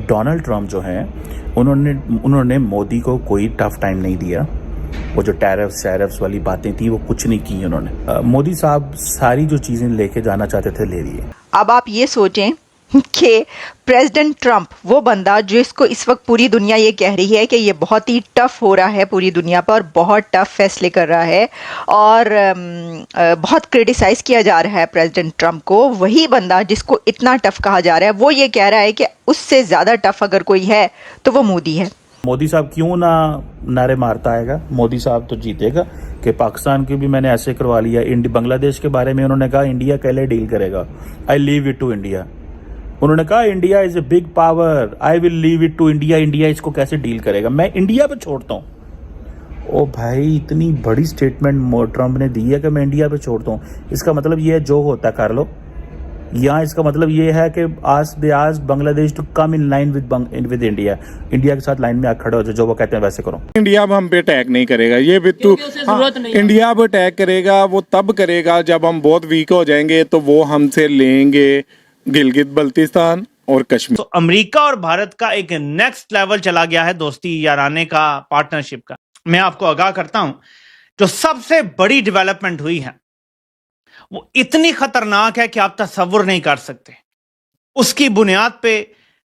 Donald Trump जो हैं उन्होंने मोदी को कोई टफ टाइम नहीं दिया। वो जो टैरिफ्स वाली बातें थी वो कुछ नहीं की उन्होंने। मोदी साहब सारी जो चीज़ें लेके जाना चाहते थे ले लिए। अब आप ये सोचें कि प्रेसिडेंट ट्रम्प वो बंदा जिसको इस वक्त पूरी दुनिया ये कह रही है कि ये बहुत ही टफ हो रहा है पूरी दुनिया पर, बहुत टफ फैसले कर रहा है और बहुत क्रिटिसाइज किया जा रहा है प्रेसिडेंट ट्रम्प को, वही बंदा जिसको इतना टफ कहा जा रहा है वो ये कह रहा है कि उससे ज़्यादा टफ अगर कोई है तो वो मोदी है। मोदी साहब क्यों ना नारे मारता आएगा, मोदी साहब तो जीतेगा कि पाकिस्तान की भी मैंने ऐसे करवा लिया। बांग्लादेश के बारे में उन्होंने कहा इंडिया पहले डील करेगा, I leave it to India. उन्होंने कहा India is a big power, I will leave it to India, India इसको कैसे डील करेगा, मैं इंडिया पे छोड़ता हूँ। ओ भाई, इतनी बड़ी स्टेटमेंट ट्रम्प ने दी है कि मैं इंडिया पे छोड़ता हूँ। इसका मतलब ये जो होता है कर लो। यहाँ इसका मतलब ये है कि आज Bangladesh to come in line with India, India के साथ लाइन में खड़े हो, जो वो कहते हैं वैसे करो। इंडिया अब हम पे अटैक नहीं करेगा, ये बिट्टू इंडिया अब अटैक करेगा वो तब करेगा जब हम बहुत वीक हो जाएंगे, तो वो हमसे लेंगे गिलगित बल्तिस्तान और कश्मीर। तो अमेरिका और भारत का एक नेक्स्ट लेवल चला गया है दोस्ती याराने का, पार्टनरशिप का। मैं आपको आगाह करता हूं, जो सबसे बड़ी डेवलपमेंट हुई है वो इतनी खतरनाक है कि आप तसव्वुर नहीं कर सकते। उसकी बुनियाद पे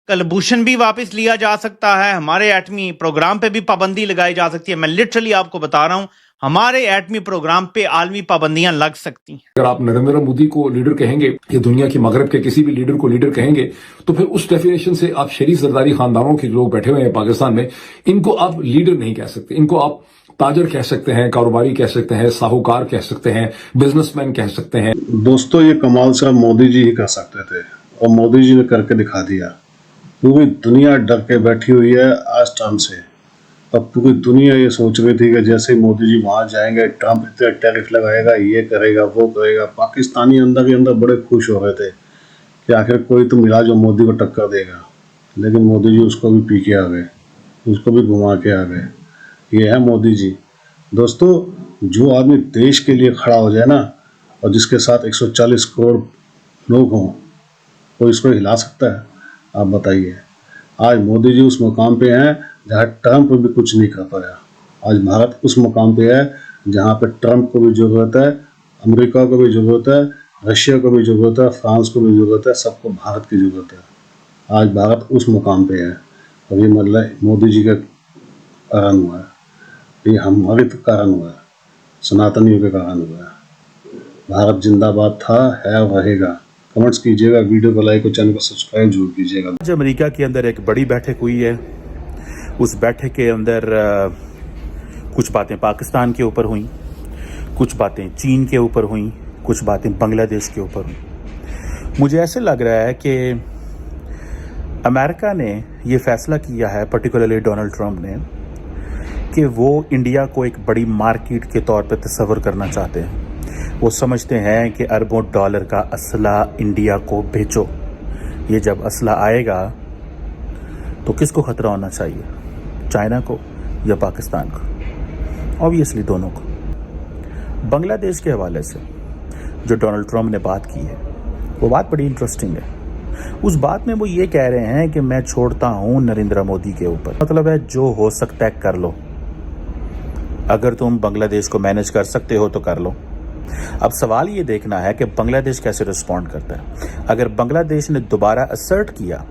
कलभूषण भी वापस लिया जा सकता है, हमारे एटमी प्रोग्राम पे भी पाबंदी लगाई जा सकती है। मैं लिटरली आपको बता रहा हूं, हमारे एटमी प्रोग्राम पे आलमी पाबंदियां लग सकती हैं। अगर आप नरेंद्र मोदी को लीडर कहेंगे या दुनिया की मगरब के किसी भी लीडर को लीडर कहेंगे, तो फिर उस डेफिनेशन से आप शरीफ सरदारी खानदानों के लोग बैठे हुए हैं पाकिस्तान में, इनको आप लीडर नहीं कह सकते। इनको आप ताजर कह सकते हैं, कारोबारी कह सकते हैं, साहूकार कह सकते हैं, बिजनेसमैन कह सकते हैं। दोस्तों, ये कमाल सिर्फ मोदी जी ही कर सकते थे और मोदी जी ने करके दिखा दिया। पूरी दुनिया डर के बैठी हुई है आज ट्रम्प से। अब पूरी दुनिया ये सोच रही थी कि जैसे मोदी जी वहां जाएंगे ट्रम्प इतने टैरिफ लगाएगा, ये करेगा वो करेगा। पाकिस्तानी अंदर ही अंदर बड़े खुश हो रहे थे कि आखिर कोई तो मिला जो मोदी को टक्कर देगा, लेकिन मोदी जी उसको भी पी के आ गए, उसको भी घुमा के आ गए। ये है मोदी जी। दोस्तों, जो आदमी देश के लिए खड़ा हो जाए ना, और जिसके साथ 140 करोड़ लोग हों, कोई इसको हिला सकता है? आप बताइए। आज मोदी जी उस मुकाम पे हैं जहाँ ट्रम्प भी कुछ नहीं कर पाया। आज भारत उस मुकाम पे है जहाँ पे ट्रम्प को भी ज़रूरत है, अमेरिका को भी ज़रूरत है, रशिया को भी ज़रूरत है, फ्रांस को भी ज़रूरत है, सबको भारत की ज़रूरत है। आज भारत उस मुकाम पे है और ये मतलब मोदी जी का कारण हुआ है, ये हमारे तो कारण हुआ है, सनातनियों के कारण हुआ है। भारत जिंदाबाद था, है और रहेगा। कमेंट्स कीजिएगा, वीडियो को लाइक और चैनल को सब्सक्राइब जरूर कीजिएगा। आज अमेरिका के अंदर एक बड़ी बैठक हुई है। उस बैठक के अंदर कुछ बातें पाकिस्तान के ऊपर हुई, कुछ बातें चीन के ऊपर हुई, कुछ बातें बांग्लादेश के ऊपर हुई। मुझे ऐसे लग रहा है कि अमेरिका ने ये फैसला किया है, पर्टिकुलरली डोनाल्ड ट्रम्प ने, कि वो इंडिया को एक बड़ी मार्केट के तौर पर तस्वर करना चाहते हैं। वो समझते हैं कि अरबों डॉलर का असला इंडिया को भेजो। ये जब असला आएगा तो किसको खतरा होना चाहिए, चाइना को या पाकिस्तान को? ऑब्वियसली दोनों को। बांग्लादेश के हवाले से जो डोनाल्ड ट्रम्प ने बात की है वो बात बड़ी इंटरेस्टिंग है। उस बात में वो ये कह रहे हैं कि मैं छोड़ता हूं नरेंद्र मोदी के ऊपर। मतलब है जो हो सकता है कर लो, अगर तुम बांग्लादेश को मैनेज कर सकते हो तो कर लो। अब सवाल ये देखना है कि बांग्लादेश कैसे रिस्पॉन्ड करता है। अगर बांग्लादेश ने दोबारा असर्ट किया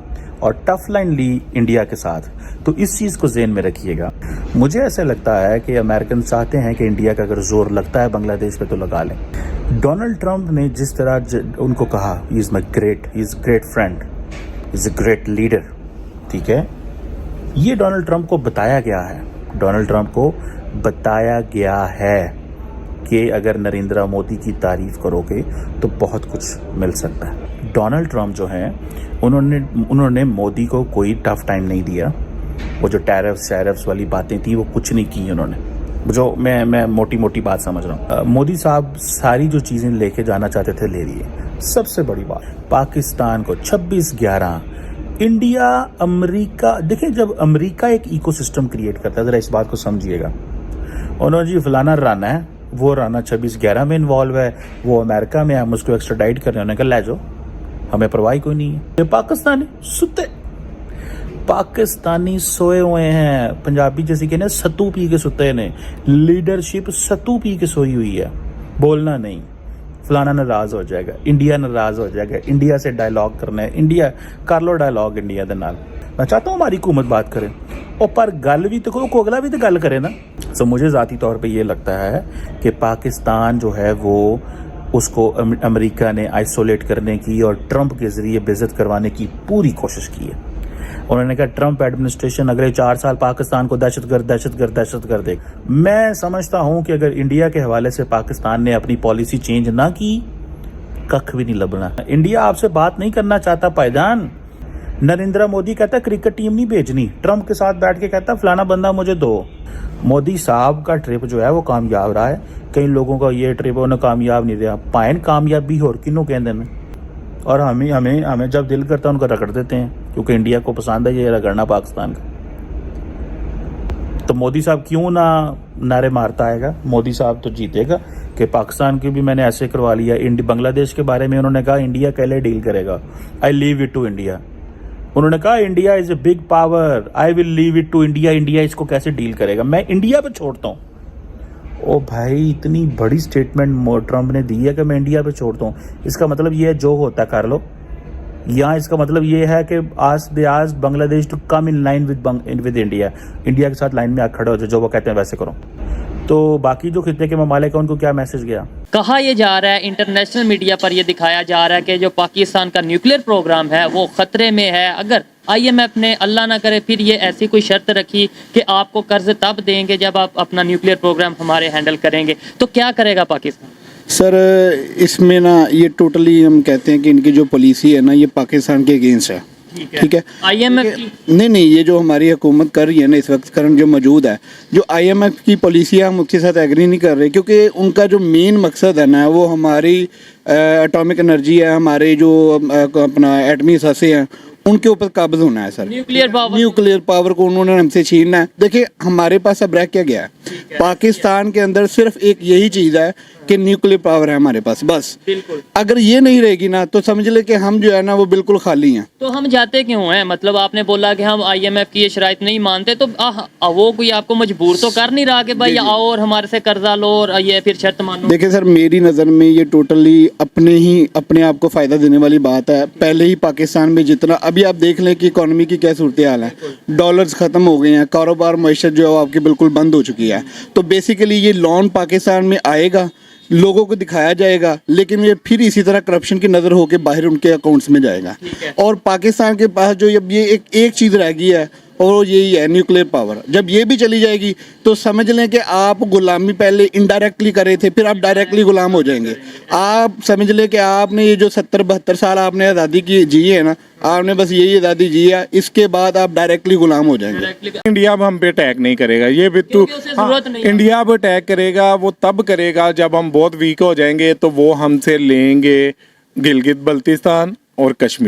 और टफ लाइन ली इंडिया के साथ, तो इस चीज़ को ज़हन में रखिएगा। मुझे ऐसा लगता है कि अमेरिकन चाहते हैं कि इंडिया का अगर जोर लगता है बांग्लादेश पे तो लगा लें। डोनाल्ड ट्रम्प ने जिस तरह उनको कहा, he is my great, he is great friend, is a great leader, ठीक है, ये डोनाल्ड ट्रम्प को बताया गया है। डोनाल्ड ट्रम्प को बताया गया है कि अगर नरेंद्र मोदी की तारीफ करोगे तो बहुत कुछ मिल सकता है। डोनाल्ड ट्रम्प जो हैं उन्होंने मोदी को कोई टफ टाइम नहीं दिया। वो जो टैरिफ्स वाली बातें थी वो कुछ नहीं की उन्होंने। जो मैं मोटी मोटी बात समझ रहा हूँ। मोदी साहब सारी जो चीज़ें लेके जाना चाहते थे ले लिए। सबसे बड़ी बात, पाकिस्तान को 26/11 इंडिया अमेरिका, देखिए जब अमेरिका एक इकोसिस्टम क्रिएट करता है, जरा इस बात को समझिएगा। उन्होंने जी फलाना राना है, वो राना 26/11 में इन्वॉल्व है, वो अमेरिका में, हम उसको एक्स्ट्राडाइट कर रहे हैं, उन्होंने कहा ले जाओ, हमें परवाह कोई नहीं है। ये पाकिस्तान है सुते। पाकिस्तानी सोए हुए हैं, पंजाबी जैसे कहने सत्तू पी के सुते ने, लीडरशिप सत्तू पी के सोई हुई है। बोलना नहीं, फलाना नाराज हो जाएगा, इंडिया नाराज हो जाएगा, इंडिया से डायलॉग करना है, इंडिया कर लो डायलॉग इंडिया के नाल। मैं चाहता हूँ हमारी हुकूमत बात करे और पर गल भी तो करो, अगला भी तो गल करे ना। तो मुझे ज़ाती तौर पे ये लगता है कि पाकिस्तान जो है वो उसको अमेरिका ने आइसोलेट करने की और ट्रंप के ज़रिए बेइज्जत करवाने की पूरी कोशिश की है। उन्होंने कहा ट्रंप एडमिनिस्ट्रेशन अगले 4 साल पाकिस्तान को दहशतगर्द देगा। मैं समझता हूं कि अगर इंडिया के हवाले से पाकिस्तान ने अपनी पॉलिसी चेंज ना की, कख भी नहीं लबना। इंडिया आपसे बात नहीं करना चाहता भाईजान। नरेंद्र मोदी कहता क्रिकेट टीम नहीं भेजनी, ट्रंप के साथ बैठ के कहता फलाना बंदा मुझे दो। मोदी साहब का ट्रिप जो है वो कामयाब रहा है, कई लोगों का ये ट्रिप उन्हें कामयाब नहीं रहा। पाइन कामयाबी होर किनों कहते हैं, और हमें जब दिल करता है उनको रगड़ देते हैं, क्योंकि इंडिया को पसंद है ये रगड़ना पाकिस्तान का। तो मोदी साहब क्यों ना नारे मारता आएगा, मोदी साहब तो जीतेगा कि पाकिस्तान की भी मैंने ऐसे करवा लिया। बांग्लादेश के बारे में उन्होंने कहा इंडिया पहले डील करेगा, I leave it to India. उन्होंने कहा India is a big power, I will leave it to India, India इसको कैसे डील करेगा, मैं इंडिया पे छोड़ता हूँ। ओ भाई, इतनी बड़ी स्टेटमेंट ट्रंप ने दी है कि मैं इंडिया पे छोड़ता हूँ। इसका मतलब ये है जो होता है कर लो, या इसका मतलब ये है कि आज Bangladesh to come in line with India, India के साथ लाइन में आ खड़े हो जाओ, जो वो कहते हैं वैसे करो। तो बाकी जो खिते के ममालिक हैं उनको क्या मैसेज गया? कहा यह जा रहा है, इंटरनेशनल मीडिया पर यह दिखाया जा रहा है कि जो पाकिस्तान का न्यूक्लियर प्रोग्राम है वो खतरे में है। अगर IMF ने अल्लाह ना करे फिर ये ऐसी कोई शर्त रखी कि आपको कर्ज तब देंगे जब आप अपना न्यूक्लियर प्रोग्राम हमारे हैंडल करेंगे, तो क्या करेगा पाकिस्तान? सर इसमें ना ये टोटली हम कहते हैं कि इनकी जो पॉलिसी है ना ये पाकिस्तान के अगेंस्ट है। ठीक है, IMF की नहीं ये जो हमारी हुकूमत कर रही है ना इस वक्त करंट जो मौजूद है, जो IMF की पॉलिसी है हम उसके साथ एग्री नहीं कर रहे, क्योंकि उनका जो मेन मकसद है ना वो हमारी एटॉमिक एनर्जी है, हमारे जो अपना एटमी असासे हैं उनके ऊपर काबिज होना है। सर न्यूक्लियर पावर को उन्होंने हमसे छीनना है। देखिए हमारे पास अब रह क्या गया है, पाकिस्तान के अंदर सिर्फ एक यही चीज़ है कि न्यूक्लियर पावर है हमारे पास, बस। बिल्कुल, अगर ये नहीं रहेगी ना तो समझ ले कि हम जो है ना वो बिल्कुल खाली हैं। तो हम जाते क्यों हैं? मतलब आपने बोला कि हम IMF की ये शराइत नहीं मानते, तो वो कोई आपको मजबूर तो कर नहीं रहा कि भाई आओ और हमारे से कर्जा लो और ये फिर शर्त मानो? देखिए सर, मेरी नज़र में ये टोटली अपने आप को फ़ायदा देने वाली बात है। पहले ही पाकिस्तान में जितना, अभी आप देख लें कि इकोनॉमी की क्या सूरत हाल है, डॉलर्स ख़त्म हो गए हैं, कारोबार मईशत जो है आपकी बिल्कुल बंद हो चुकी है। तो बेसिकली ये लोन पाकिस्तान में आएगा, लोगों को दिखाया जाएगा, लेकिन ये फिर इसी तरह करप्शन की नज़र होकर बाहर उनके अकाउंट्स में जाएगा। और पाकिस्तान के पास जो अब ये एक चीज़ रह गई है और यही है न्यूक्लियर पावर। जब ये भी चली जाएगी तो समझ लें कि आप गुलामी पहले इनडायरेक्टली करे थे, फिर आप डायरेक्टली गुलाम हो जाएंगे। आप समझ लें कि आपने ये जो 70-72 साल आपने आज़ादी की जी है ना, आपने बस यही आज़ादी जी है, इसके बाद आप डायरेक्टली गुलाम हो जाएंगे। इंडिया अब हम पे अटैक नहीं करेगा, ये बिट्टू। इंडिया अब अटैक करेगा वो तब करेगा जब हम बहुत वीक हो जाएंगे, तो वो हमसे लेंगे गिलगित बल्तिस्तान और कश्मीर।